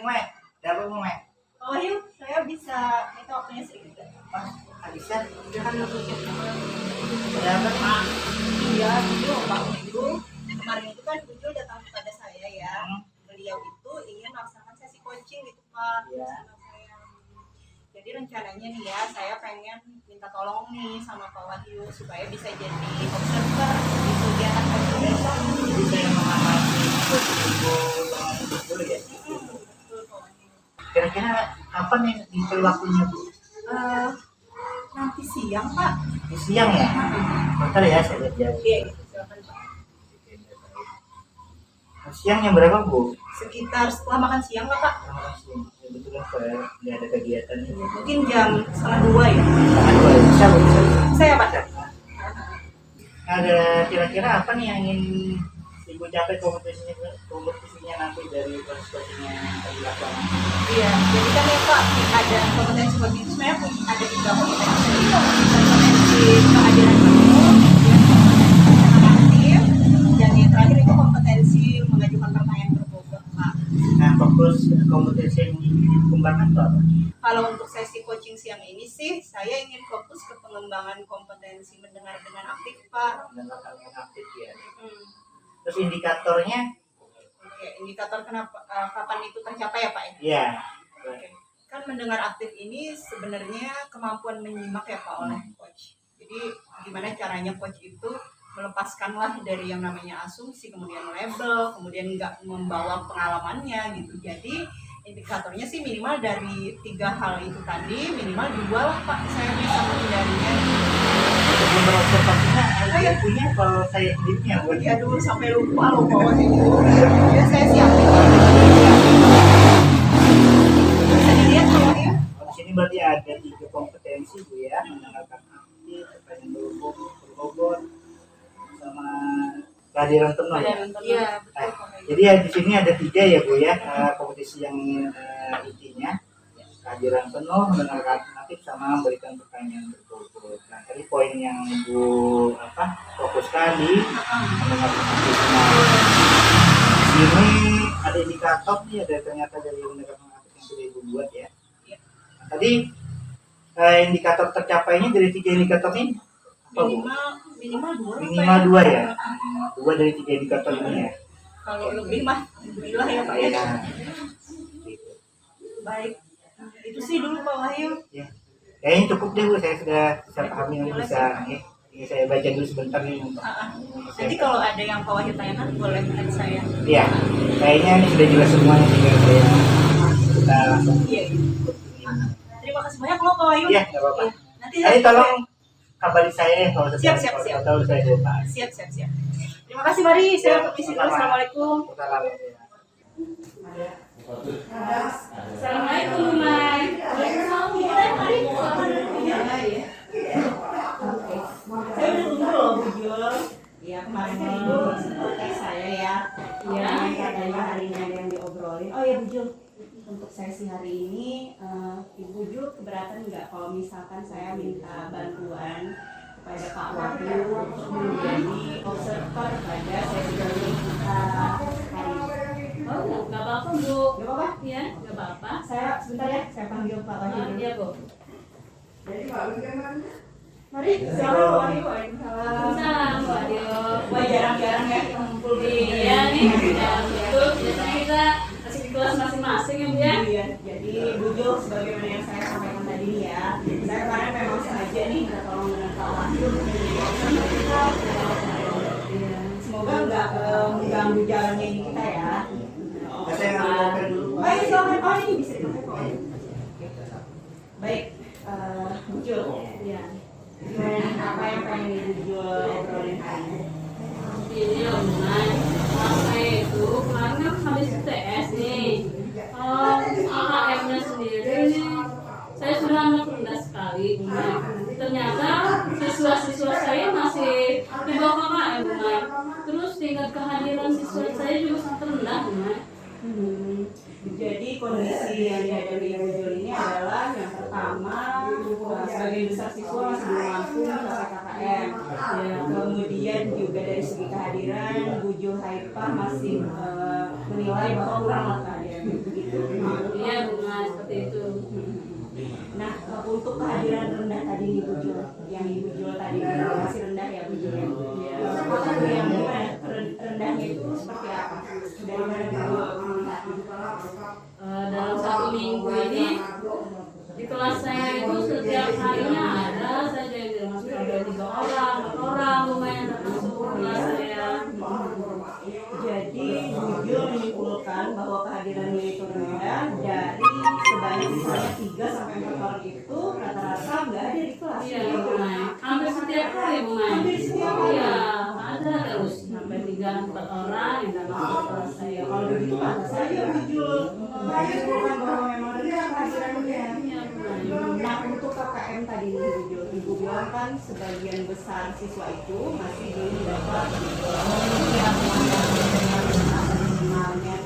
Mek. Ada apa, Mek? Oh yuk, saya bisa minta waktunya sedikit. Nggak bisa. Jangan dulu. Ada apa nih? Iya, dulu Pak Widu. Kemarin itu kan Widu datang kepada saya ya. Beliau itu ingin melaksanakan sesi coaching gitu Pak. Iya. Sama saya. Jadi rencananya nih ya, saya pengen minta tolong nih sama Pak Wahyu supaya bisa jadi observer di kegiatan coaching besok. Jadi saya mengamati ibu dulu ya. Betul Pak Wahyu. Kira-kira kapan nih di waktunya, Bu? Nanti siang Pak. Di siang ya? Bentar ya, saya lihat jam. Iya, silakan Pak. Siangnya berapa, Bu? Sekitar setelah makan siang lah Pak. Kebetulan saya nggak ada kegiatan nih. Mungkin jam 1:30 ya. Tanggal 2 bisa, Bu? Bisa. Saya Pak. Ada kira-kira apa nih yang ingin Ibu capai kompetisinya nanti dari proses-prosesnya yang dilakukan? Iya, jadi kan ya Pak, ada kompetensi coaching itu sebenarnya ada 3 kompetensi. Kompetensi kehadiran penuh, aktif, dan yang terakhir itu kompetensi mengajukan pertanyaan berbobot Pak. Nah, fokus kompetensi yang dikembangkan itu apa? Kalau untuk sesi coaching siang ini sih, saya ingin fokus ke pengembangan kompetensi mendengar dengan aktif Pak. Mendengarkan yang aktif ya. Terus Terus indikatornya? Oke, indikator kenapa kapan itu tercapai ya Pak ya? Iya. Oke. Kan mendengar aktif ini sebenarnya kemampuan menyimak ya Pak oleh coach. Jadi gimana caranya coach itu melepaskanlah dari yang namanya asumsi, kemudian label, kemudian nggak membawa pengalamannya gitu. Jadi indikatornya sih minimal dari 3 hal itu tadi, minimal 2 lah Pak, saya bisa menghindarinya. Sebelum berobservasinya, saya punya kalau saya sendirinya, Bu. Ya dulu sampai lupa loh bawahnya itu. Ya saya siapin. Bisa dilihat kalau ya. Di sini berarti ada 3 kompetensi, Bu ya. Mendengarkan aktif, pertanyaan berbobot, sama kehadiran penuh ya. Iya, Nah, betul. jadi ya di sini ada 3 ya, Bu ya, kompetisi yang intinya kehadiran penuh, mendengarkan aktif, sama memberikan pertanyaan berbobot. Nah, tadi poin yang Ibu fokuskan di mendengarkan aktif. Nah, di sini ada indikator nih, ada ternyata dari mendengarkan aktif yang sudah Ibu buat ya. Nah, tadi indikator tercapainya dari 3 indikator ini apa, Bu? Minimal 2. Minimal 2 ya. 2 dari 3 indikator ini ya. Kalau lebih mah alhamdulillah ya Pak ya. Ya. Baik. Itu sih dulu Pak Wahyu. Ya. Kayaknya cukup deh, Bu. Saya sudah bisa pahami yang bisa. Ya. Ini saya baca dulu sebentar nih untuk. Nanti kalau ada yang Pak Wahyu tanyakan boleh ke saya. Iya. Kayaknya ini sudah jelas semuanya, tinggal saya kita langsung. Iya. Terima kasih banyak loh Pak Wahyu. Iya, enggak apa-apa. Nanti Ayo tolong kabari saya kalau Siap. tahu saya lupa. Siap. Terima kasih, mari saya permisi dulu. Assalamualaikum. Assalamualaikum, Mai. Waalaikumsalam. Saya udah tunggu loh, Bu Jul. Iya, kemarin kan Ibu seperti saya ya. Iya, katanya hari ini ada yang diobrolin. Oh ya, Bu Jul. Untuk sesi hari ini, Ibu Jul keberatan nggak kalau misalkan saya minta bantuan kepada Pak Wahyu untuk menjadi observer pada sesi coaching kita hari ini? Oh, nggak apa-apa Bu. Nggak apa-apa? Ya, nggak apa-apa. Saya sebentar ya, saya panggil Pak Wahyu. Iya Bu. Jadi Pak Wahyu kemana? Mari, silakan Pak Wahyu. Waalaikumsalam. Salam Bu Adio. Wah, jarang-jarang ya kita ngumpul begini. Iya nih, ya betul. Biasanya kita masih di kelas masing-masing ya Bu ya. Iya, jadi Bu Jul sebagaimana yang saya sampaikan tadi nih ya, saya kemarin memang sengaja nih minta tolong dengan Pak Wahyu untuk menjadi observer kita. Semoga nggak mengganggu jalannya ini kita ya. Saya ngambil dulu. Baik, silakan. Oh, ini bisa dipakai kok. Baik, Bu Jul. Iya. Apa yang pengen Ibu Jul obrolin hari ini? Jadi online. Saya itu kemarin kan habis UTS nih. AKM-nya sendiri nih, saya sudah amat rendah sekali. Ternyata siswa-siswa saya masih di bawah KKM, Bunda. Terus tingkat kehadiran siswa saya juga sangat rendah, Bunda. Jadi kondisi yang dihadapi Ibu Jul ini adalah yang pertama, sebagai besar siswa masih belum mampu mencapai KKM KKM. Ya, kemudian juga dari segi kehadiran Bu Jo Haifah masih menilai bahwa kurang lah kehadiran begitu. Iya bunga seperti itu. Nah, untuk kehadiran rendah tadi nih Bu Jo, yang Ibu Jo tadi bilang masih rendah ya Bu Jo ya. Apa tuh yang rendahnya itu seperti apa? Dari mana Bu Jo melihat? Dalam 1 minggu ini di kelas saya itu setiap harinya ada saja yang masuk, ada 3 orang, 4 orang lumayan termasuk kelas saya. Jadi Bu Jo menyimpulkan bahwa kehadirannya itu rendah dari sebanyak misalnya 3 sampai 4 orang itu rata-rata nggak ada di kelas. Iya Bu Mai, hampir setiap hari Bu Mai. Hampir setiap hari. Iya, ada terus sampai 3-4 orang yang datang ke kelas saya. Kalau begitu pantas saja Bu Jo menyimpulkan bahwa memang rendah kehadirannya. Iya Bu Mai. Nah, untuk KKM tadi nih Bu Jo, Ibu bilang kan sebagian besar siswa itu masih belum dapat minimalnya.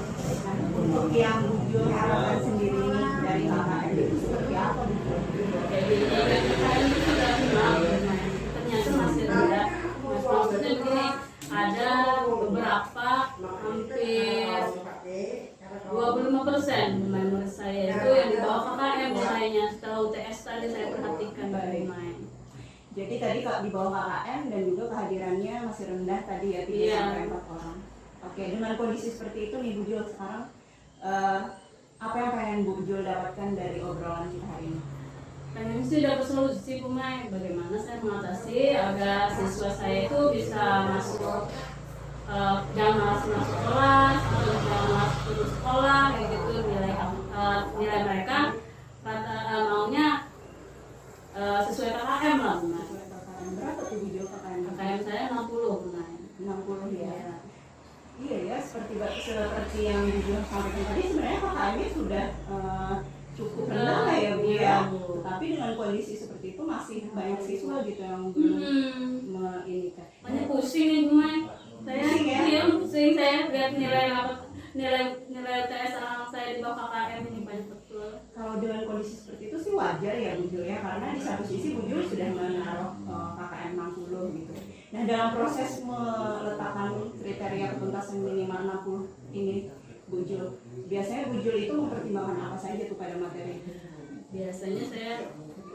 Nah, untuk yang Bu Jo harapkan sendiri nih dari KKM itu seperti apa Bu Jo? Jadi KKM itu sudah kenal Bu Mai. Ternyata masih rendah. Maksudnya begini, ada beberapa hampir 25% menurut saya itu yang di bawah KKM nilainya. Setelah UTS tadi saya perhatikan dari main. Jadi tadi kalau di bawah KKM dan juga kehadirannya masih rendah tadi ya 3 Iya. sampai 4 orang. Oke, dengan kondisi seperti itu nih Bu Jo sekarang apa yang pengen Bu Jo dapatkan dari obrolan kita hari ini? Pengen sih dapat solusi pemain. Bagaimana saya mengatasi agar siswa saya itu bisa masuk, jangan malas masuk kelas atau jangan malas putus sekolah kayak gitu. Nilai mereka maunya sesuai KKM lah Bu Mai. KKM berapa tuh Bu Jo KKM? KKM saya 60 Bu Mai. 60 ya. Iya ya, seperti yang Bu Jo sampaikan tadi sebenarnya KKM-nya sudah cukup rendah lah ya Bu ya. Iya, Bu. Tapi dengan kondisi seperti itu masih banyak siswa gitu yang belum ini kan. Banyak pusing nih Bu Mai. Saya Pusing ya? iya, pusing saya lihat nilai UTS anak saya di bawah KKM ini banyak betul. Kalau dengan kondisi seperti itu sih wajar ya Bu Jo ya, karena di satu sisi Bu Jo sudah menaruh KKM 60 gitu. Nah, dalam proses meletakkan kriteria ketuntasan minimal 60 ini Bu Jo, biasanya Bu Jo itu mempertimbangkan apa saja tuh pada materi? Biasanya saya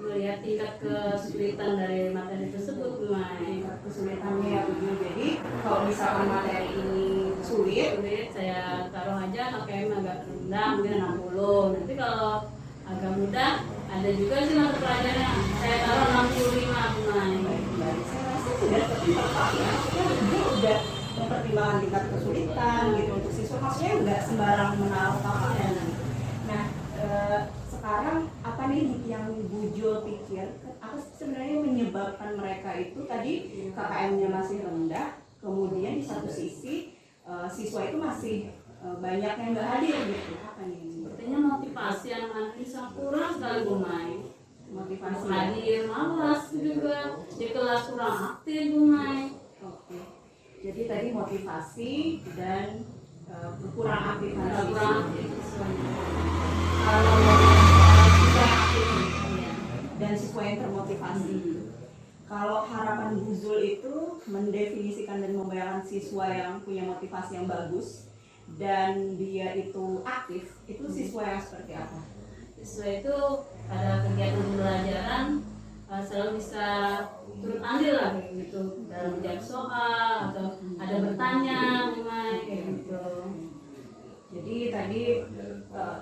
melihat tingkat kesulitan dari materi tersebut Bu Mai. Kesulitannya ya Bu Jo. Jadi kalau misalkan materi ini sulit, Saya taruh aja KKM agak rendah mungkin 60. Nanti kalau agak mudah ada juga sih mata pelajaran yang saya taruh 65 Bu Mai. saya rasa sudah tepat ya. Maksudnya Bu Jo udah mempertimbangkan tingkat kesulitan gitu untuk siswa, maksudnya nggak sembarang menaruh KKM. Nah, sekarang apa nih yang Bu Jo pikir? Apa sebenarnya menyebabkan mereka itu tadi KKM-nya masih rendah, kemudian di satu sisi siswa itu masih banyak yang nggak hadir gitu? Apa nih? Sepertinya motivasi anak-anak ini sangat kurang sekali Bu Mai. Motivasi. Hadir malas juga, di kelas kurang aktif Bu Mai. Oke. Jadi tadi motivasi dan kurang aktif Kurang aktif siswanya. kalau siswa yang aktif Iya. dan siswa yang termotivasi. Kalau harapan Bu Zul itu mendefinisikan dan membayangkan siswa yang punya motivasi yang bagus dan dia itu aktif, itu siswa yang seperti apa? Siswa itu pada kegiatan pembelajaran selalu bisa turut andil lah kayak gitu dalam menjawab soal atau ada bertanya memang kayak gitu. Jadi tadi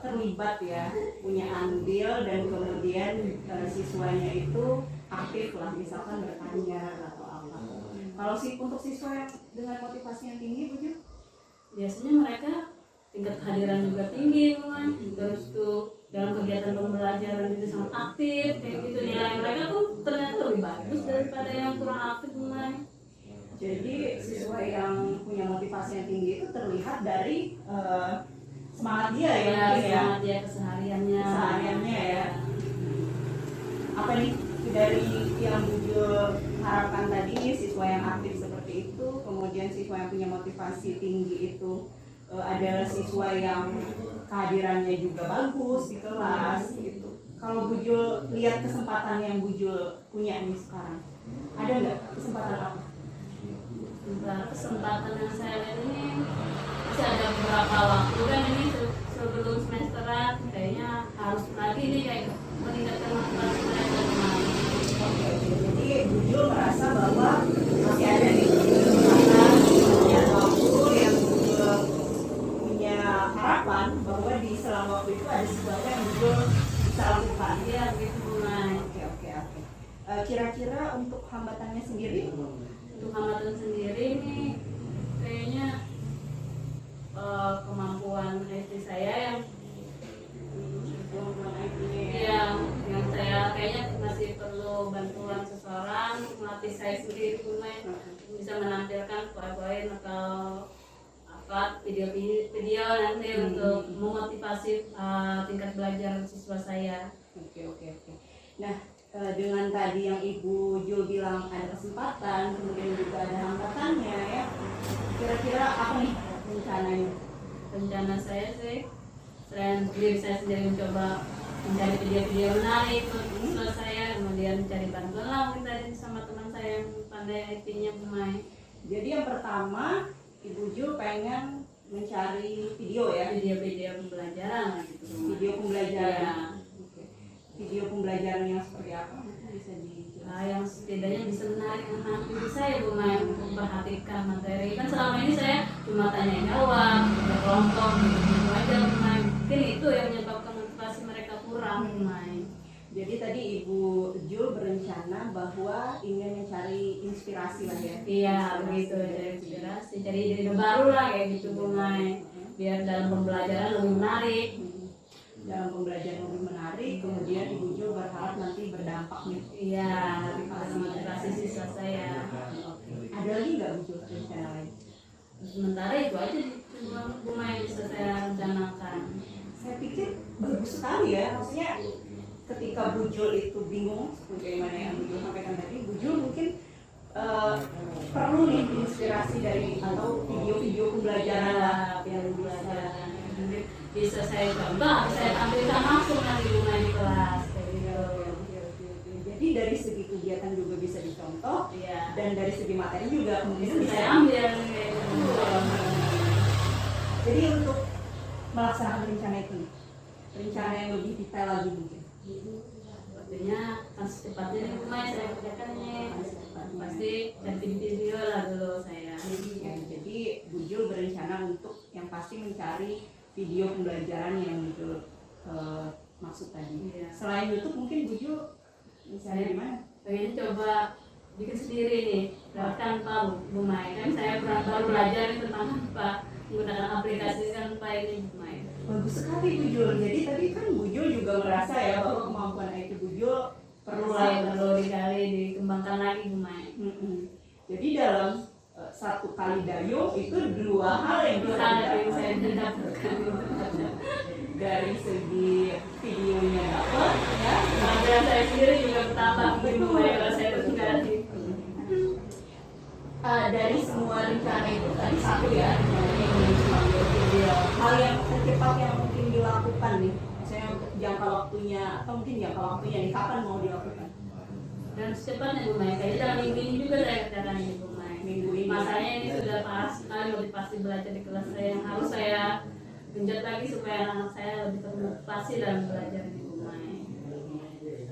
terlibat ya, punya andil dan kemudian siswanya itu aktif lah, misalkan bertanya atau apa. Kalau untuk siswa yang dengan motivasi yang tinggi, Bu Jo? Biasanya mereka tingkat kehadiran juga tinggi memang. Terus tuh dalam kegiatan pembelajaran itu sangat aktif kayak gitu. Nilai mereka tuh ternyata lebih bagus daripada yang kurang aktif memang. Jadi siswa yang punya motivasi yang tinggi itu terlihat dari semangat dia ya, Ya, mungkin ya. semangat dia kesehariannya. Kesehariannya ya. Apa nih dari yang Bu Jo harapkan tadi, siswa yang aktif seperti itu, kemudian siswa yang punya motivasi tinggi itu adalah siswa yang kehadirannya juga bagus di kelas gitu. kalau Bujul lihat kesempatan yang Bujul punya nih sekarang, ada nggak kesempatan apa? Kesempatan yang saya lihat ini masih ada beberapa waktu kan ini sebelum semesteran kayaknya harus lagi nih kayak meningkatkan motivasi mereka kemarin. Jadi Bujul merasa bahwa masih ada nih kesempatan, punya waktu yang Bujul punya harapan bahwa di selama waktu itu ada sesuatu yang Bujul bisa lakukan. Iya begitu mulai. Oke. Kira-kira untuk hambatannya sendiri? Untuk hambatan sendiri ini kayaknya kemampuan IT saya yang yang saya kayaknya masih perlu bantuan seseorang melatih saya sendiri bisa menampilkan poin-poin atau apa video nanti untuk memotivasi tingkat belajar siswa saya. Oke. Nah, dengan tadi yang Ibu Jul bilang ada kesempatan, kemudian juga ada hambatannya ya. Kira-kira apa nih rencananya? Rencana saya sih selain diri saya sendiri mencoba mencari video-video menarik untuk siswa saya, kemudian mencari bantuan lah mungkin tadi sama teman saya yang pandai IT-nya pemain. Jadi yang pertama Ibu Jul pengen mencari video ya, Video-video pembelajaran lah gitu. video pembelajaran. Ya. Oke. Video pembelajaran yang seperti apa? Mungkin bisa dijelaskan. Yang setidaknya bisa menarik anak diri saya pemain untuk memperhatikan materi. Kan selama ini saya cuma tanya jawab, berkelompok gitu aja pemain. Mungkin itu yang menyebabkan motivasi mereka kurang pemain. Jadi tadi Ibu Jul berencana bahwa ingin mencari inspirasi lah ya. Iya begitu, dari inspirasi, cari ide baru lah kayak gitu pemain. Biar dalam pembelajaran lebih menarik. Dalam pembelajaran lebih menarik, kemudian Ibu Jul berharap nanti berdampak nih. Iya, lebih motivasi siswa saya. Ada lagi nggak Bu Jul rencana lain? Sementara itu aja cuma pemain bisa saya rencanakan. Saya pikir bagus sekali ya, maksudnya ketika Bu Jul itu bingung bagaimana yang Bu Jul sampaikan tadi, Bu Jul mungkin perlu nih inspirasi dari atau video-video pembelajaran lah yang Bisa saya coba, saya tampilkan langsung nanti pemain di kelas kayak gitu. Jadi dari segi kegiatan juga bisa dicontoh, Iya. dan dari segi materi juga Bisa kemudian saya ambil kayak gitu. Jadi untuk melaksanakan rencana itu, rencana yang lebih detail lagi mungkin. Sepertinya kan secepatnya nih pemain saya kerjakannya. Pasti cari video lah dulu saya. Ya, jadi Bu Jul berencana untuk yang pasti mencari video pembelajaran yang Bu Jul maksud tadi. Iya. Selain YouTube mungkin Bu Jul misalnya di mana? Pengen coba bikin sendiri nih, lewat Canva Bu Mai. Kan saya baru belajar nih tentang Canva, menggunakan aplikasi Canva ini Bu Mai. Bagus sekali Bu Jul. Jadi tadi kan Bu Jul juga merasa ya bahwa kemampuan IT Bu Jul perlu dikali dikembangkan lagi Bu Mai. Jadi dalam satu kali dayung itu dua hal yang bisa Yang saya didapat. dapatkan. Dari segi videonya dapat ya, Pelajaran saya sendiri juga bertambah Bu Mai kalau saya berganti. dari semua rencana itu tadi satu ya, rencananya ingin mengambil video. Hal yang tercepat yang mungkin dilakukan nih, misalnya untuk jangka waktunya atau mungkin jangka waktunya nih kapan mau dilakukan? Dan secepatnya Bu Mai, kayaknya dalam minggu ini juga saya kerjakan ini Bu Mai. Minggu ini. Masanya ini sudah parah sekali motivasi belajar di kelas saya yang harus saya genjot lagi supaya anak saya lebih termotivasi dalam belajar di Bu Mai.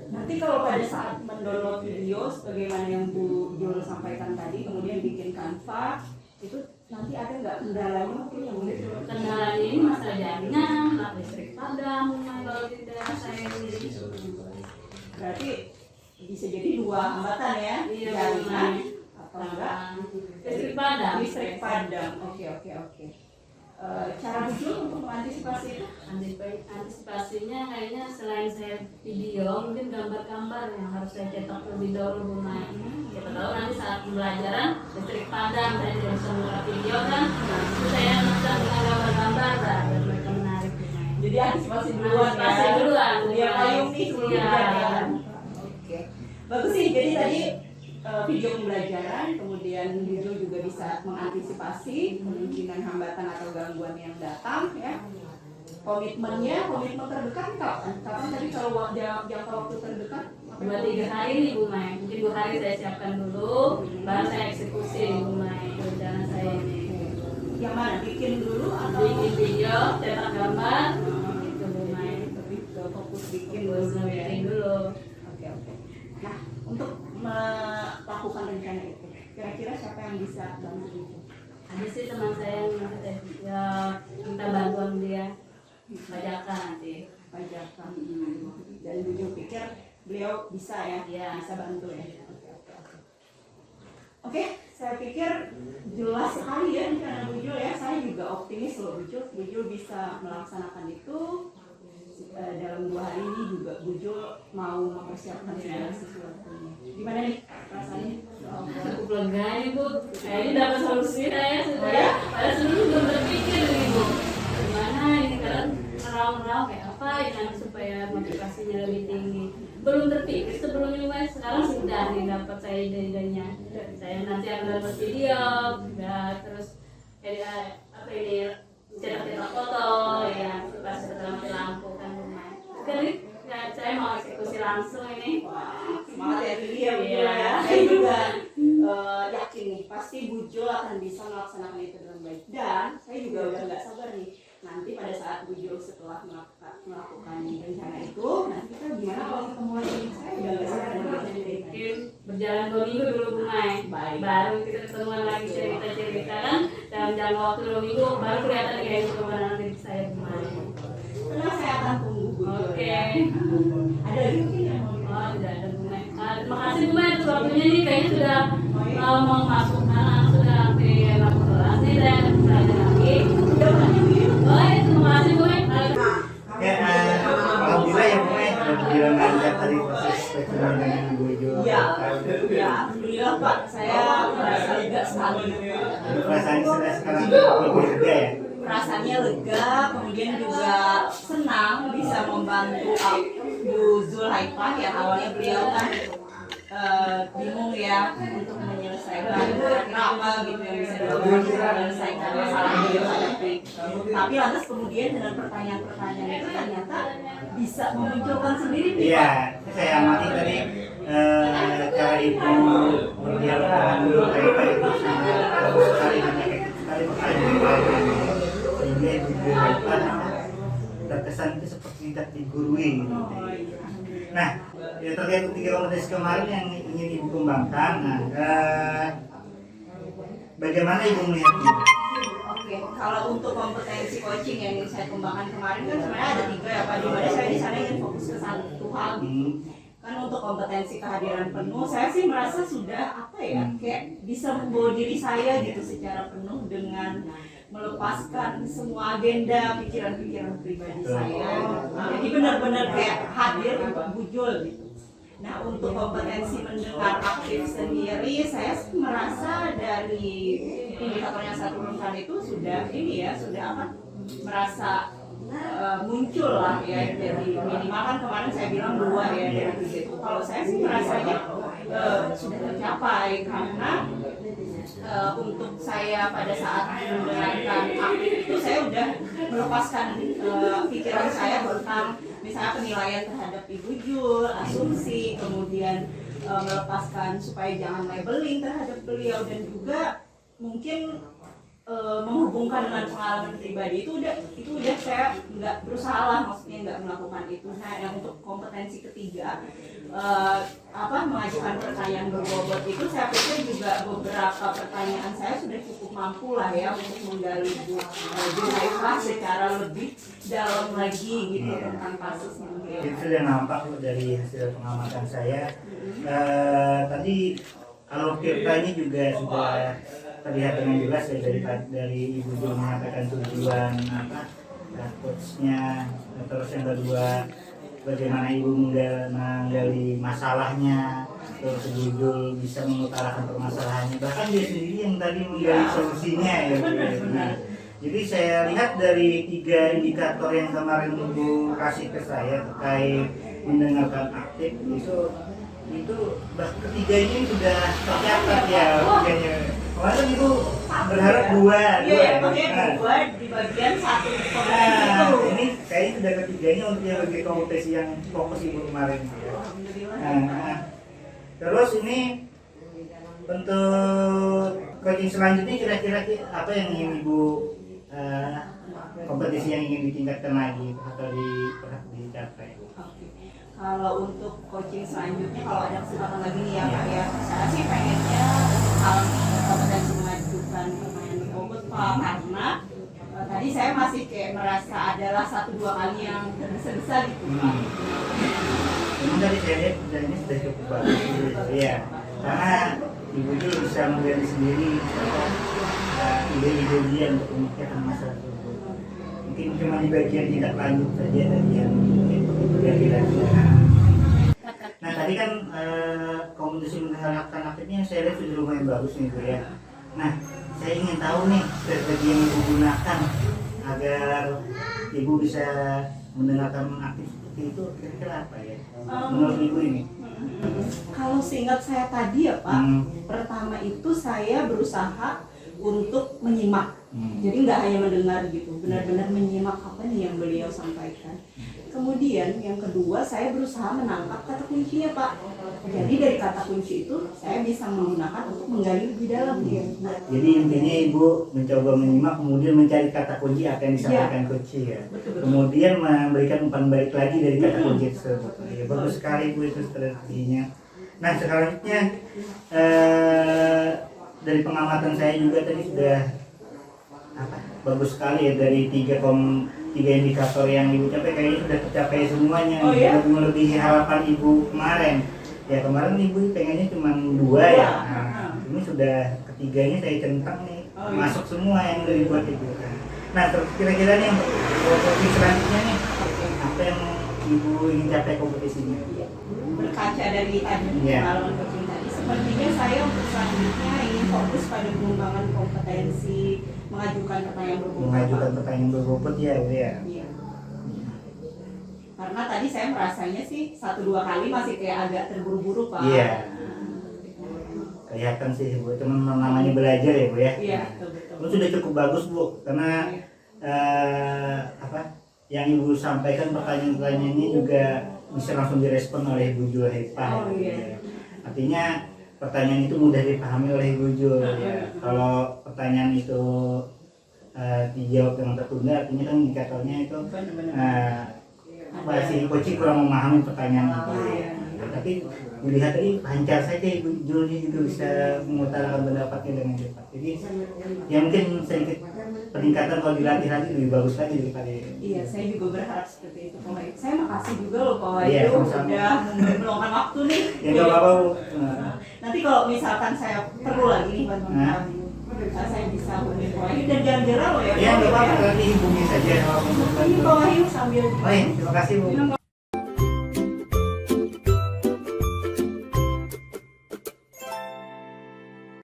Nanti kalau pada saat mendownload video sebagaimana yang Bu Jul sampaikan tadi, kemudian bikin Canva, itu nanti ada nggak kendalanya mungkin yang muncul? Kendalanya ini masalah jaringan, listrik padam Bu Mai kalau di daerah saya ini. Berarti bisa jadi dua hambatan ya, Iya, jaringan Bu. atau enggak Listrik padam. listrik padam. Oke. Cara Bu Jul untuk mengantisipasi itu? Antisipasinya kayaknya selain saya video, mungkin gambar-gambar yang harus saya cetak lebih dahulu Bu Mai. Siapa tahu nanti saat pembelajaran listrik padam, saya tidak bisa membuat video kan, terus saya bisa dengan gambar-gambar lah, biar mereka menarik Bu Mai. Jadi antisipasi duluan ya. Antisipasi duluan, Dia payung nih sebelum Iya. kejadian. Oke. Bagus sih. Jadi tadi video pembelajaran, kemudian Bu Jul juga bisa mengantisipasi kemungkinan hambatan atau gangguan yang datang ya. komitmen terdekat kapan? Kapan tadi kalau jangka waktu terdekat? 2-3 hari nih Bu Mai. Mungkin 2 hari saya siapkan dulu, baru saya eksekusi nih Bu Mai rencana saya ini. Yang mana? Bikin dulu atau Bikin video, cetak gambar, gitu Bu Mai. lebih ke fokus bikin Terus dulu ya? bikin dulu. Oke. Nah, untuk melakukan rencana itu, kira-kira siapa yang bisa bantu itu? Ada sih teman saya yang ya, minta bantuan dia pajakan nanti. Pajakan. Dan Bujul pikir beliau bisa ya, Iya. bisa bantu ya. Oke, saya pikir jelas sekali ya rencana Bujul ya. Saya juga optimis loh Bujul bisa melaksanakan itu. Dalam 2 hari ini juga Bujul mau mempersiapkan segala sesuatunya. Gimana nih rasanya? Cukup lega nih Bu, kayaknya dapat solusi saya sudah. Oh, ya? Pada sebelumnya belum berpikir nih Bu, gimana ini kan merau-merau kayak apa ya supaya motivasinya lebih tinggi. Belum terpikir sebelumnya Mas, sekarang sudah nih dapat saya ide-idenya. Saya nanti akan dapat video, ya terus apa ini cetak-cetak foto ya, pas setelah lampu kan rumah. Sekali ya, saya mau eksekusi langsung ini. Semangat ya Lili ya Bujul Iya. ya. Saya juga yakin nih pasti Bujul akan bisa melaksanakan itu dengan baik. Dan saya juga udah nggak sabar nih nanti pada saat Bujul setelah melakukan rencana itu, nanti kita gimana kalau ketemu lagi? Saya udah nggak sabar nih. Mungkin berjalan 2 minggu dulu Bu Mai. Baik. Baru kita ketemuan lagi cerita-cerita kan dalam jangka waktu 2 minggu baru kelihatan kayak perubahan diri saya Bu Mai. Tenang, saya akan tunggu Bujul. Oke. Ya. Ada lagi mungkin yang mau Oh, tidak ada Bu Mai. Terima kasih Bu Mai atas waktunya nih, kayaknya sudah mau masuk anak sudah sampai lampu kelas nih, saya akan belajar lagi. udah banyak ya? Oh ya, terima kasih Bu Mai. Ya, alhamdulillah ya Bu Mai, berjalan lancar tadi proses pertemuan dengan Bu Jo. Ya, alhamdulillah Pak, saya merasa lega sekali. Perasaan sudah sekarang lebih lega ya. Rasanya lega, kemudian juga senang bisa membantu Bu Zulhaifah yang awalnya beliau kan bingung ya untuk menyelesaikan kira-kira apa gitu yang bisa dilakukan untuk menyelesaikan masalah yang beliau hadapi. Tapi lantas kemudian dengan pertanyaan-pertanyaan itu ternyata bisa memunculkan sendiri nih, Iya, Pak. saya amati tadi cara Ibu berdialog dengan Bu Zulhaifah itu sangat bagus sekali, efektif sekali, sehingga Ibu Zulhaifah terkesan itu seperti tidak digurui gitu. Nah, ya, terkait ketiga kompetensi kemarin yang ingin Ibu kembangkan, nah, bagaimana Ibu melihatnya? Oke, kalau untuk kompetensi coaching yang ingin saya kembangkan kemarin kan sebenarnya ada 3 ya Pak. Dimana saya di sana ingin fokus ke satu hal gitu. Kan untuk kompetensi kehadiran penuh, saya sih merasa sudah apa ya, kayak bisa membawa diri saya gitu secara penuh dengan melepaskan semua agenda pikiran-pikiran pribadi saya. Jadi benar-benar kayak hadir untuk Bujul gitu. Nah, untuk kompetensi mendengar aktif sendiri, saya sih merasa dari indikator yang saya turunkan itu sudah ini ya, sudah apa? Merasa muncul lah ya. Jadi minimal kan kemarin saya bilang 2 ya dari 3 itu. Kalau saya sih merasanya sudah tercapai karena untuk saya pada saat mendengarkan aktif itu saya udah melepaskan pikiran saya tentang misalnya penilaian terhadap Ibu Jul, asumsi, kemudian melepaskan supaya jangan labeling terhadap beliau dan juga mungkin menghubungkan dengan pengalaman pribadi itu udah saya nggak berusaha lah, maksudnya nggak melakukan itu. Nah, yang untuk kompetensi ketiga mengajukan pertanyaan berbobot itu saya pikir juga beberapa pertanyaan saya sudah cukup mampu lah ya untuk menggali Bu Zulhaifah secara lebih dalam lagi gitu tentang kasusnya. Itu sudah nampak dari hasil pengamatan saya. Tadi kalau kiranya juga sudah terlihat dengan jelas ya dari Ibu Jul mengatakan tujuan coachnya, terus yang kedua bagaimana Ibu menggali masalahnya, terus Ibu Jul bisa mengutarakan permasalahannya, bahkan dia sendiri yang tadi menggali solusinya ya. Nah, jadi saya lihat dari 3 indikator yang kemarin Ibu kasih ke saya terkait mendengarkan aktif itu ketiga ini sudah tercatat ya, Kemarin ibu berharap dua. Iya, yang Nah, makanya dua di bagian satu kompetensi nah, itu. ini kayaknya sudah ketiganya untuk yang bagi kompetisi yang fokus ibu kemarin. Nah, terus ini untuk coaching selanjutnya kira-kira apa yang ingin ibu kompetisi yang ingin ditingkatkan lagi atau dicapai? Oke. Kalau untuk coaching selanjutnya kalau ada kesempatan lagi nih ya Pak ya, saya sih pengennya hal kompetensi mengajukan pertanyaan berbobot Pak, karena tadi saya masih kayak merasa adalah 1-2 kali yang tergesa-gesa gitu Pak. Memang dari saya lihat ini sudah cukup bagus ya, karena ibu itu bisa menggali sendiri ide-ide dia untuk memikirkan masalah tersebut. Mungkin cuma di bagian tidak lanjut saja tadi yang kira-kira. Nah tadi kan kompetisi mengharapkan akhirnya saya lihat sudah lumayan bagus nih Bu ya. Nah saya ingin tahu nih strategi yang ibu gunakan agar ibu bisa mendengarkan aktif seperti itu kira-kira apa ya menurut ibu ini? Kalau seingat saya tadi ya Pak, pertama itu saya berusaha untuk menyimak. Jadi nggak hanya mendengar gitu, benar-benar menyimak apa nih yang beliau sampaikan. Kemudian yang kedua saya berusaha menangkap kata kuncinya Pak. Jadi dari kata kunci itu saya bisa menggunakan untuk menggali lebih dalam dia. Jadi intinya ibu mencoba menyimak kemudian mencari kata kunci apa yang disampaikan kunci ya. Kemudian memberikan umpan balik lagi dari kata kunci tersebut. Ya, bagus sekali Bu itu strateginya. Nah selanjutnya dari pengamatan saya juga tadi sudah bagus sekali ya, dari tiga indikator yang ibu capai kayaknya sudah tercapai semuanya. Oh, ya? Melebihi harapan ibu kemarin. Ya kemarin ibu pengennya cuma 2 ya. Nah, ini sudah ketiganya saya centang nih, masuk semua yang udah dibuat ibu. Nah terus kira-kira nih untuk kompetisi selanjutnya nih apa yang ibu ingin capai kompetisinya? Berkaca dari tadi pengalaman coaching tadi, sepertinya saya untuk selanjutnya ingin fokus pada pengembangan kompetensi mengajukan pertanyaan berbobot. Mengajukan pertanyaan berbobot ya Bu ya. Iya. Karena tadi saya merasanya sih 1-2 kali masih kayak agak terburu-buru Pak. Iya. Kelihatan sih Bu, cuman namanya belajar ya Bu ya. Iya, betul. Itu sudah cukup bagus Bu, karena yang ibu sampaikan pertanyaan-pertanyaannya juga bisa langsung direspon oleh Ibu Jul Hepah. Oh, iya. Artinya pertanyaan itu mudah dipahami oleh Ibu Jul. Ya. Kalau pertanyaan itu dijawab dengan tertunda, artinya kan indikatornya itu si coaching kurang memahami pertanyaan itu. Tapi dilihat tadi lancar saja Ibu Jul juga bisa mengutarakan pendapatnya dengan cepat. Jadi ya mungkin sedikit peningkatan kalau dilatih lagi lebih bagus lagi daripada Iya, saya juga berharap seperti itu Pak Wahyu. Saya makasih juga loh Pak Wahyu Iya, sama-sama. udah meluangkan waktu nih. Ya nggak apa-apa Bu. Nanti kalau misalkan saya perlu lagi nih bantuan Pak Wahyu, saya bisa hubungi Pak Wahyu dan jangan gerah loh ya. Ya nggak apa-apa, nanti hubungi saja kalau Ini Pak Wahyu sambil. Baik, terima kasih Bu.